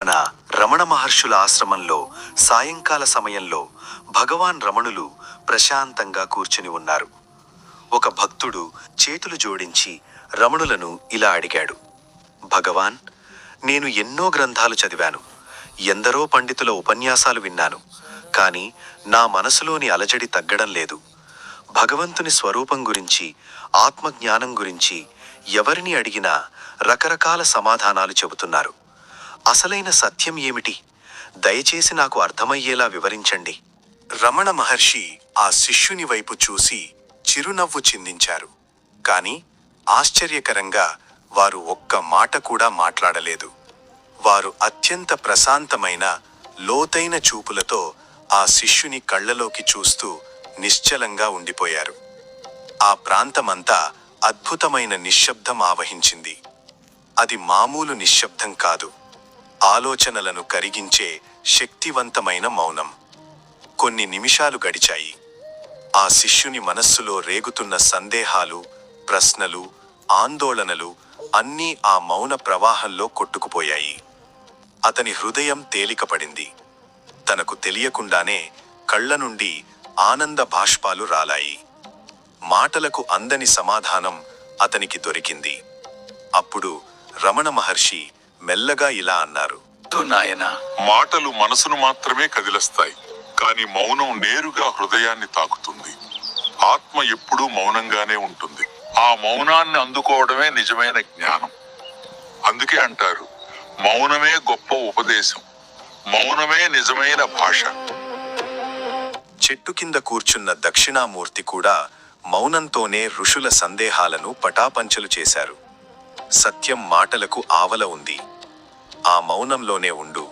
మన రమణ మహర్షుల ఆశ్రమంలో సాయంకాల సమయంలో భగవాన్ రమణులు ప్రశాంతంగా కూర్చుని ఉన్నారు. ఒక భక్తుడు చేతులు జోడించి రమణులను ఇలా అడిగాడు, భగవాన్, నేను ఎన్నో గ్రంథాలు చదివాను, ఎందరో పండితుల ఉపన్యాసాలు విన్నాను, కానీ నా మనసులోని అలజడి తగ్గడం లేదు. భగవంతుని స్వరూపం గురించి, ఆత్మజ్ఞానం గురించి ఎవరిని అడిగినా రకరకాల సమాధానాలు చెబుతున్నారు. అసలైన సత్యం ఏమిటి? దయచేసి నాకు అర్థమయ్యేలా వివరించండి. రమణ మహర్షి ఆ శిష్యుని వైపు చూసి చిరునవ్వు చిందించారు. కాని ఆశ్చర్యకరంగా వారు ఒక్క మాట కూడా మాట్లాడలేదు. వారు అత్యంత ప్రశాంతమైన, లోతైన చూపులతో ఆ శిష్యుని కళ్ళలోకి చూస్తూ నిశ్చలంగా ఉండిపోయారు. ఆ ప్రాంతమంతా అద్భుతమైన నిశ్శబ్దం ఆవహించింది. అది మామూలు నిశ్శబ్దం కాదు, ఆలోచనలను కరిగించే శక్తివంతమైన మౌనం. కొన్ని నిమిషాలు గడిచాయి. ఆ శిష్యుని మనస్సులో రేగుతున్న సందేహాలు, ప్రశ్నలు, ఆందోళనలు అన్నీ ఆ మౌన ప్రవాహంలో కొట్టుకుపోయాయి. అతని హృదయం తేలికపడింది. తనకు తెలియకుండానే కళ్ళ నుండి ఆనంద బాష్పాలు రాలాయి. మాటలకు అందని సమాధానం అతనికి దొరికింది. అప్పుడు రమణ మహర్షి మెల్లగా ఇలా అన్నారు, నాయనా, మాటలు మనసును మాత్రమే కదిలిస్తాయి, కానీ మౌనం నేరుగా హృదయాన్ని తాకుతుంది. ఆత్మ ఎప్పుడూ మౌనంగానే ఉంటుంది. ఆ మౌనాన్ని అందుకోవడమే నిజమైన జ్ఞానం. అందుకే అంటారు, మౌనమే గొప్ప ఉపదేశం, మౌనమే నిజమైన భాష. చెట్టు కింద కూర్చున్న దక్షిణామూర్తి కూడా మౌనంతోనే ఋషుల సందేహాలను పటాపంచలు చేశారు. సత్యం మాటలకు ఆవల ఉంది. ఆ మౌనంలోనే ఉండు.